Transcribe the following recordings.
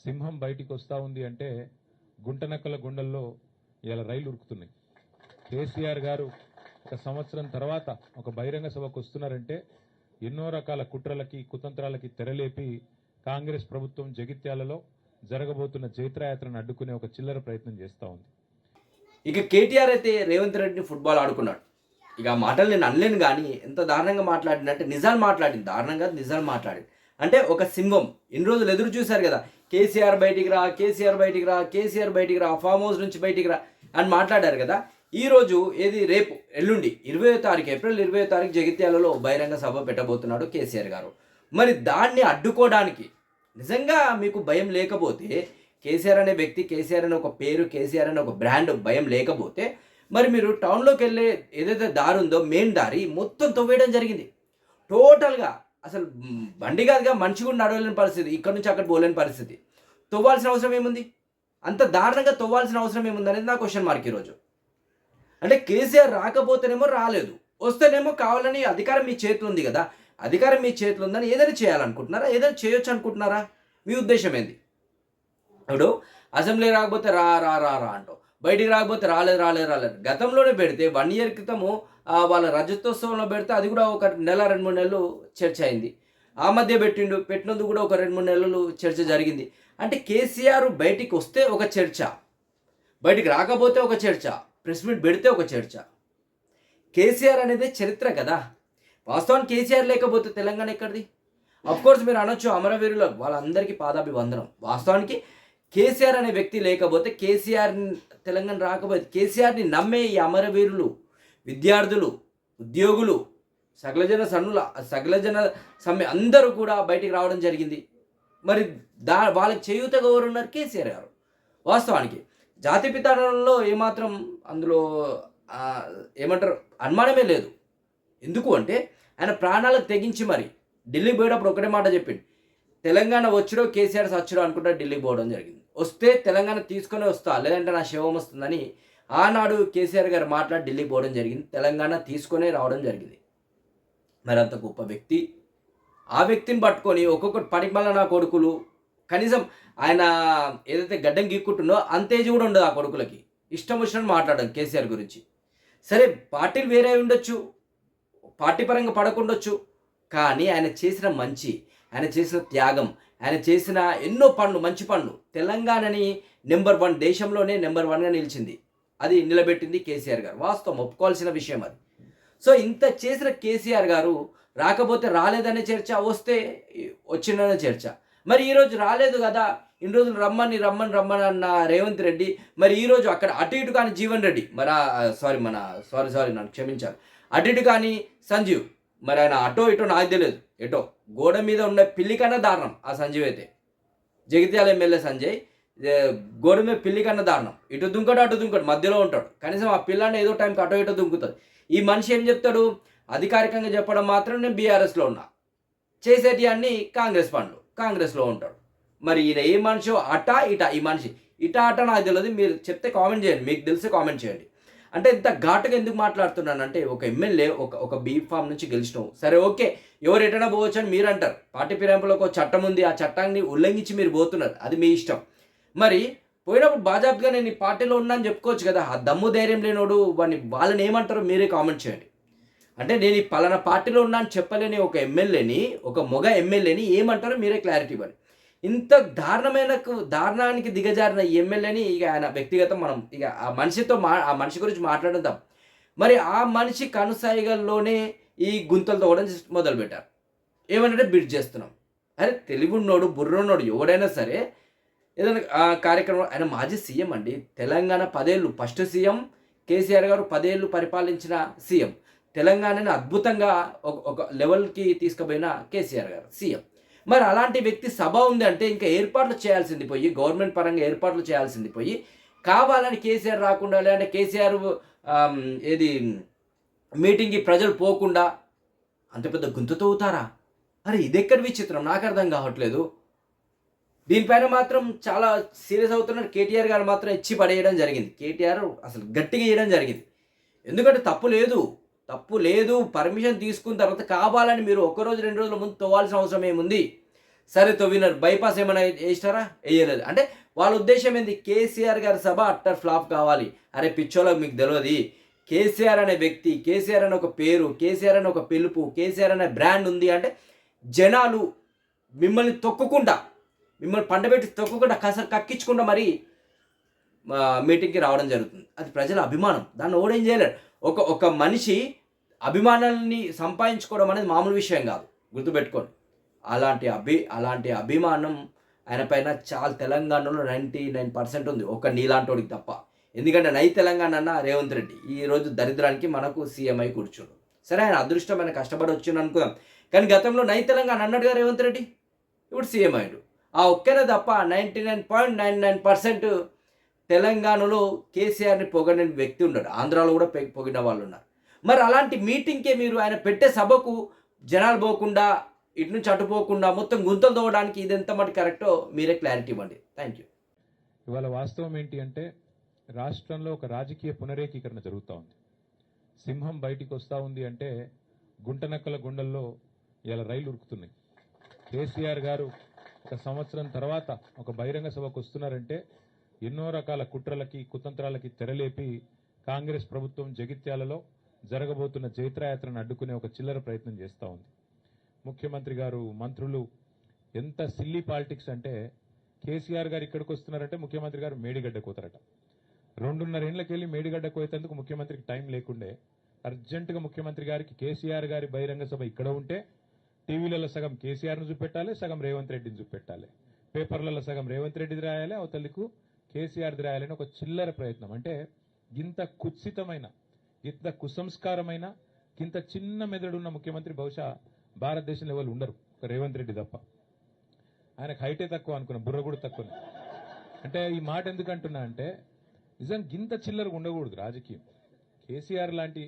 సింహం బయటికి వస్తూ ఉంది అంటే గుంటనక్కల గుండెల్లో ఇలా రైలు ఉరుకుతున్నాయి. కేసీఆర్ గారు ఒక సంవత్సరం తర్వాత ఒక బహిరంగ సభకు వస్తున్నారంటే ఎన్నో రకాల కుట్రలకి కుతంత్రాలకి తెరలేపి కాంగ్రెస్ ప్రభుత్వం జగిత్యాలలో జరగబోతున్న జైత్రయాత్రను అడ్డుకునే ఒక చిల్లర ప్రయత్నం చేస్తూ ఉంది. ఇక కేటీఆర్ అయితే రేవంత్ రెడ్డిని ఫుట్బాల్ ఆడుకున్నాడు. ఇక ఆ మాటలు నేను అనలేను, కానీ ఎంత దారుణంగా మాట్లాడినంటే నిజాలు మాట్లాడింది, దారుణంగా నిజాలు మాట్లాడింది. అంటే ఒక సింహం ఇన్ని రోజులు ఎదురు చూశారు కదా, కేసీఆర్ బయటికి రా, కేసీఆర్ బయటికి రా, కేసీఆర్ బయటికి రా, ఫామ్ హౌస్ నుంచి బయటికి రా అని మాట్లాడారు కదా. ఈరోజు రేపు ఎల్లుండి 20వ తారీఖు ఏప్రిల్ 20వ తారీఖు జగిత్యాలలో బహిరంగ సభ పెట్టబోతున్నాడు కేసీఆర్ గారు. మరి దాన్ని అడ్డుకోవడానికి నిజంగా మీకు భయం లేకపోతే, కేసీఆర్ అనే వ్యక్తి, కేసీఆర్ అనే ఒక పేరు, కేసీఆర్ అనే ఒక బ్రాండ్ భయం లేకపోతే, మరి మీరు టౌన్లోకి వెళ్ళే ఏదైతే దారి ఉందో మెయిన్ దారి మొత్తం తవ్వేయడం జరిగింది టోటల్గా. అసలు బండి కాదుగా, మనిషి కూడా నడవలేని పరిస్థితి, ఇక్కడ నుంచి అక్కడ పోలేని పరిస్థితి. తవ్వాల్సిన అవసరం ఏముంది? అంత దారుణంగా తవ్వాల్సిన అవసరం ఏముంది అనేది నా క్వశ్చన్ మార్క్ ఈరోజు. అంటే కేసీఆర్ రాకపోతేనేమో రాలేదు, వస్తేనేమో కావాలని అధికారం మీ చేతిలో ఉంది కదా, అధికారం మీ చేతిలో ఉందని ఏదైనా చేయాలనుకుంటున్నారా? ఏదైనా చేయొచ్చు అనుకుంటున్నారా? మీ ఉద్దేశం ఏంది? ఇప్పుడు అసెంబ్లీ రాకపోతే రా రా రా రా అంటావు, బయటికి రాకపోతే రాలేదు. గతంలోనే పెడితే 1 year క్రితము వాళ్ళ రజతోత్సవంలో పెడితే అది కూడా ఒక నెల 2-3 నెలలు చర్చ అయింది. ఆ మధ్య పెట్టినందుకు కూడా ఒక 2-3 నెలలు చర్చ జరిగింది. అంటే కేసీఆర్ బయటికి వస్తే ఒక చర్చ, బయటికి రాకపోతే ఒక చర్చ, ప్రెస్ మీట్ పెడితే ఒక చర్చ. కేసీఆర్ అనేది చరిత్ర కదా. వాస్తవానికి కేసీఆర్ లేకపోతే తెలంగాణ ఎక్కడిది? అఫ్కోర్స్ మీరు అనొచ్చు అమరవీరులు వాళ్ళందరికీ పాదాభివందనం. వాస్తవానికి కేసీఆర్ అనే వ్యక్తి లేకపోతే, కేసీఆర్ తెలంగాణ రాకపోతే, కేసీఆర్ని నమ్మే ఈ అమరవీరులు, విద్యార్థులు, ఉద్యోగులు, సకలజన సమ్మె అందరూ కూడా బయటికి రావడం జరిగింది. మరి వాళ్ళకి చేయూతగా ఎవరు ఉన్నారు? కేసీఆర్ గారు. వాస్తవానికి జాతిపితాలో ఏమాత్రం అందులో ఏమంటారు అనుమానమే లేదు. ఎందుకు అంటే ఆయన ప్రాణాలకు తెగించి మరి ఢిల్లీకి పోయేటప్పుడు ఒకటే మాట చెప్పిండు, తెలంగాణ వచ్చుడో కేసీఆర్ సచ్చుడో అనుకుంటా ఢిల్లీకి పోవడం జరిగింది. వస్తే తెలంగాణ తీసుకొని వస్తా, లేదంటే నా శవం వస్తుందని ఆనాడు కేసీఆర్ గారు మాట్లాడి ఢిల్లీకి పోవడం జరిగింది. తెలంగాణ తీసుకొనే రావడం జరిగింది. మరి అంత గొప్ప వ్యక్తి, ఆ వ్యక్తిని పట్టుకొని ఒక్కొక్కటి పనికిమల్ల నా కొడుకులు, కనీసం ఆయన ఏదైతే గడ్డం గీక్కుంటుందో అంతేజ్ కూడా ఉండదు ఆ కొడుకులకి. ఇష్టం వచ్చినట్టు మాట్లాడడం కేసీఆర్ గురించి. సరే పార్టీలు వేరే ఉండొచ్చు, పార్టీ పరంగా పడకుండొచ్చు, కానీ ఆయన చేసిన మంచి, ఆయన చేసిన త్యాగం, ఆయన చేసిన ఎన్నో పనులు, మంచి పనులు తెలంగాణని నెంబర్ 1 దేశంలోనే నెంబర్ 1గా నిలిచింది. అది నిలబెట్టింది కేసీఆర్ గారు. వాస్తవం, ఒప్పుకోవాల్సిన విషయం అది. సో ఇంత చేసిన కేసీఆర్ గారు రాకపోతే రాలేదనే చర్చ, వస్తే వచ్చిందనే చర్చ. మరి ఈరోజు రాలేదు కదా, ఇన్ని రోజులు రమ్మని అన్న రేవంత్ రెడ్డి, మరి ఈరోజు అక్కడ అటు ఇటు కానీ జీవన్ రెడ్డి, మరి నన్ను క్షమించాలి, అటు ఇటు కానీ సంజీవ్, మరి ఆయన అటో ఇటో నాకు తెలియదు, ఎటో గోడ మీద ఉన్న పిల్లి కన్నా దారుణం ఆ సంజీవ్ అయితే. జగిత్యాల ఎమ్మెల్యే సంజయ్ గోడ మీద పిల్లి కన్నా దారుణం. ఇటు దుంకడు అటు దుంకడు, మధ్యలో ఉంటాడు. కనీసం ఆ పిల్లని ఏదో టైంకి అటో ఇటో దుంకుతుంది. ఈ మనిషి ఏం చెప్తాడు? అధికారికంగా చెప్పడం మాత్రం నేను బీఆర్ఎస్లో ఉన్నా, చేసేటి అన్ని కాంగ్రెస్ పనులు, కాంగ్రెస్లో ఉంటాడు. మరి ఈయన ఏ మనిషో అటా ఇటా, ఈ మనిషి ఇటా అటా నాకు తెలియదు, మీరు చెప్తే కామెంట్ చేయండి, మీకు తెలిసి కామెంట్ చేయండి. అంటే ఇంత ఘాటుగా ఎందుకు మాట్లాడుతున్నానంటే, ఒక ఎమ్మెల్యే ఒక బీ ఫామ్ నుంచి గెలిచినావు, సరే ఓకే, ఎవరు ఎటైనా పోవచ్చు అని మీరు అంటారు. పార్టీ ఫిరాయింపులో ఒక చట్టం ఉంది, ఆ చట్టాన్ని ఉల్లంఘించి మీరు పోతున్నారు, అది మీ ఇష్టం. మరి పోయినప్పుడు బాజాబ్గా నేను ఈ పార్టీలో ఉన్నా అని చెప్పుకోవచ్చు కదా. ఆ దమ్ము ధైర్యం లేనోడు వాళ్ళని ఏమంటారో మీరే కామెంట్ చేయండి. అంటే నేను ఈ పలానా పార్టీలో ఉన్నా అని చెప్పలేని ఒక ఎమ్మెల్యేని, ఒక మొగ ఎమ్మెల్యేని ఏమంటారో మీరే క్లారిటీ ఇవ్వండి. ఇంత దారుణానికి దిగజారిన ఈ ఎమ్మెల్యేని ఇక ఆయన వ్యక్తిగతం మనం ఇక ఆ మనిషి గురించి మాట్లాడదాం. మరి ఆ మనిషి కనుసాయిగల్లోనే ఈ గుంతలు తవ్వడం మొదలుపెట్టారు. ఏమనంటే బిడ్ చేస్తున్నాం. అరే తెలివి ఉన్నోడు, బుర్రున్నోడు ఎవడైనా సరే ఏదైనా కార్యక్రమం, ఆయన మాజీ సీఎం అండి, తెలంగాణ 10 ఏళ్ళు ఫస్ట్ సీఎం కేసీఆర్ గారు, 10 ఏళ్ళు పరిపాలించిన సీఎం, తెలంగాణని అద్భుతంగా ఒక లెవెల్కి తీసుకుపోయిన కేసీఆర్ గారు సీఎం. మరి అలాంటి వ్యక్తి సభ ఉంది అంటే ఇంకా ఏర్పాట్లు చేయాల్సింది పోయి, గవర్నమెంట్ పరంగా ఏర్పాట్లు చేయాల్సింది పోయి, కావాలని కేసీఆర్ రాకుండా, లేదంటే కేసీఆర్ మీటింగ్కి ప్రజలు పోకుండా అంత పెద్ద గుంత తవ్వుతారా? అరే ఇదెక్కడ విచిత్రం, నాకు అర్థం కావట్లేదు. దీనిపైన మాత్రం చాలా సీరియస్ అవుతున్నారు. కేటీఆర్ గారు మాత్రం ఇచ్చి పడేయడం జరిగింది. కేటీఆర్ అసలు గట్టిగా వేయడం జరిగింది. ఎందుకంటే తప్పు లేదు, పర్మిషన్ తీసుకున్న తర్వాత కావాలని మీరు 1 రోజు 2 రోజుల ముందు తవ్వాల్సిన అవసరం ఏముంది? సరే తవ్వినారు, బైపాస్ ఏమైనా వేసినారా? వేయలేదు. అంటే వాళ్ళ ఉద్దేశం ఏంది? కేసీఆర్ గారి సభ అట్టర్ ఫ్లాప్ కావాలి. అరే పిచ్చోళ్ళకి మీకు తెలియదు, కేసీఆర్ అనే వ్యక్తి, కేసీఆర్ అనే ఒక పేరు, కేసీఆర్ అనే ఒక పిలుపు, కేసీఆర్ అనే బ్రాండ్ ఉంది అంటే జనాలు మిమ్మల్ని తొక్కుకుండా, మిమ్మల్ని పండబెట్టి తొక్కుకుండా కసరు కక్కించకుండా మరి మీటింగ్కి రావడం జరుగుతుంది. అది ప్రజల అభిమానం, దాన్ని ఓడేం చేయలేడు. ఒక మనిషి అభిమానాన్ని సంపాదించుకోవడం అనేది మామూలు విషయం కాదు, గుర్తుపెట్టుకోండి. అలాంటి అభిమానం ఆయన పైన చాలా తెలంగాణలో 99% ఉంది, ఒక నీలాంటోడికి తప్ప. ఎందుకంటే నై తెలంగాణ అన్న రేవంత్ రెడ్డి ఈరోజు దరిద్రానికి మనకు సీఎం అయి కూర్చోడు. సరే ఆయన అదృష్టమైన కష్టపడి వచ్చిండు అనుకుందాం, కానీ గతంలో నై తెలంగాణ అన్నాడుగా రేవంత్ రెడ్డి, ఇప్పుడు సీఎం అయ్యాడు. ఆ ఒక్కనే తప్ప 99.99% తెలంగాణలో కేసీఆర్ని పొగడిన వ్యక్తి ఉన్నాడు. ఆంధ్రాలో కూడా పొగిడిన వాళ్ళు ఉన్నారు. మరి అలాంటి మీటింగ్కే మీరు ఆయన పెట్టే సభకు జనాలు పోకుండా, ఇటు నుంచి అటు పోకుండా మొత్తం గుంతలు తోవడానికి ఇది ఎంత మటు కరెక్టో మీరే క్లారిటీ ఇవ్వండి. Thank you. ఇవాళ వాస్తవం ఏంటి అంటే రాష్ట్రంలో ఒక రాజకీయ పునరేకీకరణ జరుగుతూ ఉంది. సింహం బయటికి వస్తూ ఉంది అంటే గుంటనక్కల గుండెల్లో ఇలా రైలు ఉరుకుతున్నాయి. కేసీఆర్ గారు ఒక సంవత్సరం తర్వాత ఒక బహిరంగ సభకు వస్తున్నారంటే ఎన్నో రకాల కుట్రలకి కుతంత్రాలకి తెరలేపి కాంగ్రెస్ ప్రభుత్వం జగిత్యాలలో జరగబోతున్న జైత్రయాత్రను అడ్డుకునే ఒక చిల్లర ప్రయత్నం చేస్తూ ఉంది. ముఖ్యమంత్రి గారు, మంత్రులు ఎంత సిల్లీ పాలిటిక్స్ అంటే కేసీఆర్ గారు ఇక్కడికి వస్తున్నారంటే ముఖ్యమంత్రి గారు మేడిగడ్డ కోతారట. 2.5 ఏళ్లకి వెళ్ళి మేడిగడ్డ కోయేందుకు ముఖ్యమంత్రికి టైం లేకుండే అర్జెంటుగా ముఖ్యమంత్రి గారికి కేసీఆర్ గారి బహిరంగ సభ ఇక్కడ ఉంటే టీవీలలో సగం కేసీఆర్ను చూపెట్టాలి, సగం రేవంత్ రెడ్డిని చూపెట్టాలి, పేపర్లలో సగం రేవంత్ రెడ్డిది రాయాలి, అవతలకు కేసీఆర్ది రాయాలని ఒక చిల్లర ప్రయత్నం. అంటే ఇంత కుత్సితమైన, ఇంత కుసంస్కారమైన, ఇంత చిన్న మెదడున్న ముఖ్యమంత్రి బహుశా భారతదేశంలో ఎవరు ఉండరు, ఒక రేవంత్ రెడ్డి తప్ప. ఆయనకు హైటే తక్కువ అనుకున్నా, బుర్ర కూడా తక్కువ. అంటే ఈ మాట ఎందుకు అంటున్నా అంటే నిజంగా గింత చిల్లరగా ఉండకూడదు రాజకీయం. కేసీఆర్ లాంటి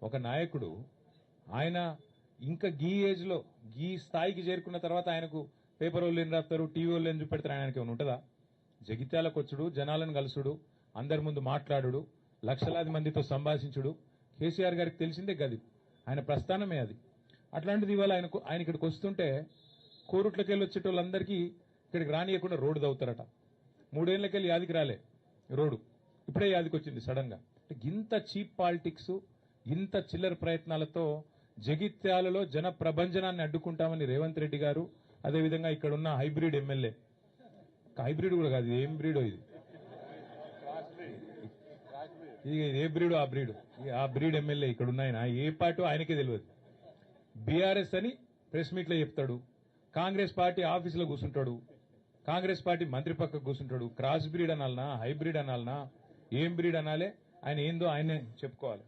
ఒక నాయకుడు ఆయన ఇంకా గీ ఏజ్లో గీ స్థాయికి చేరుకున్న తర్వాత ఆయనకు పేపర్ వాళ్ళు ఏం రాస్తారు, టీవీ వాళ్ళు ఏం చూపెడతారు, ఆయనకి ఏమైనా ఉంటుందా? జగిత్యాలకు వచ్చుడు, జనాలను కలుసుడు, అందరి ముందు మాట్లాడుడు, లక్షలాది మందితో సంభాషించుడు కేసీఆర్ గారికి తెలిసిందే గది, ఆయన ప్రస్థానమే అది. అట్లాంటిది ఇవాళ ఆయన ఇక్కడికి వస్తుంటే కోరుట్లకి వెళ్ళి వచ్చేటోళ్ళందరికీ ఇక్కడికి రానియకుండా రోడ్డు దవ్వుతారట. 3 ఏళ్లకి వెళ్ళి యాదికి రాలే రోడ్డు, ఇప్పుడే యాదికి వచ్చింది సడన్ గా. ఇంత చీప్ పాలిటిక్స్, ఇంత చిల్లర ప్రయత్నాలతో జగిత్యాలలో జన ప్రభంజనాన్ని అడ్డుకుంటామని రేవంత్ రెడ్డి గారు, అదేవిధంగా ఇక్కడ ఉన్న హైబ్రిడ్ ఎమ్మెల్యే, హైబ్రిడ్ కూడా కాదు, ఏం బ్రీడో ఇది, ఏ బ్రీడో ఆ బ్రీడ్ ఎమ్మెల్యే ఇక్కడ ఉన్నాయన ఏ పార్టీ ఆయనకే తెలియదు. బీఆర్ఎస్ అని ప్రెస్ మీట్లో చెప్తాడు, కాంగ్రెస్ పార్టీ ఆఫీసులో కూర్చుంటాడు, కాంగ్రెస్ పార్టీ మంత్రి పక్కకు కూర్చుంటాడు. క్రాస్ బ్రీడ్ అనాలనా, హైబ్రిడ్ అనాలనా, ఏం బ్రీడ్ అనాలే, ఆయన ఏందో ఆయనే చెప్పుకోవాలి.